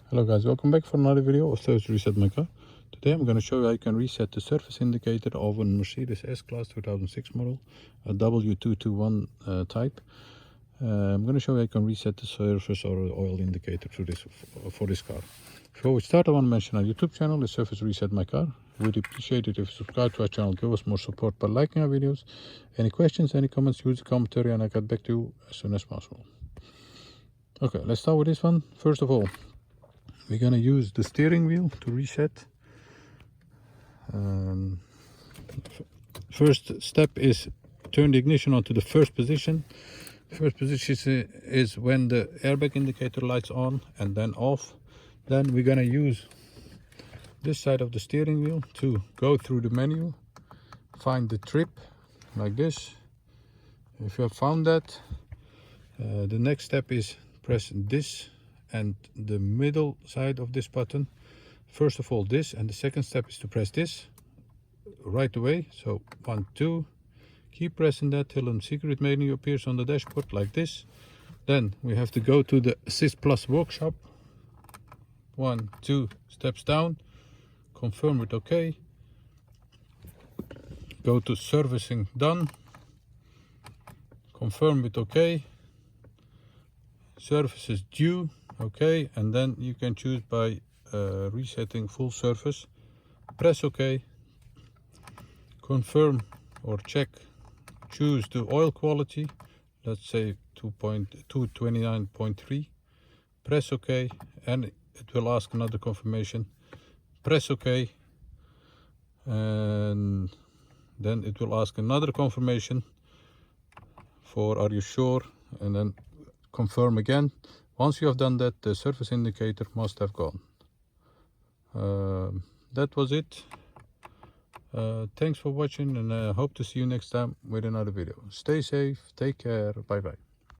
Hello guys, welcome back for another video of Service Reset My Car. Today I'm going to show you how you can reset the surface indicator of a Mercedes S Class 2006 model, a W221 type. I'm going to show you how you can reset the surface or oil indicator for this car. Before we start, I want to mention our YouTube channel is Service Reset My Car. We'd appreciate it if you subscribe to our channel, give us more support by liking our videos. Any questions, any comments, use the commentary and I'll get back to you as soon as possible. Okay, let's start with this one. First of all, we're going to use the steering wheel to reset. First step is turn the ignition onto the first position. First position is when the airbag indicator lights on and then off. Then we're going to use this side of the steering wheel to go through the menu, find the trip like this. If you have found that, the next step is press this and the middle side of this button. First of all this, and the second step is to press this right away. So 1, 2, keep pressing that till a secret menu appears on the dashboard like this. Then we have to go to the Assist Plus workshop. 1, 2 steps down, confirm with OK. Go to servicing done, confirm with OK. Service is due, OK, and then you can choose by resetting full surface. Press OK, confirm or check, choose the oil quality, let's say 229.3. Press OK, and it will ask another confirmation. Press OK, and then it will ask another confirmation for are you sure, and then confirm again. Once you have done that, the surface indicator must have gone. That was it. Thanks for watching, and I hope to see you next time with another video. Stay safe, take care, bye bye.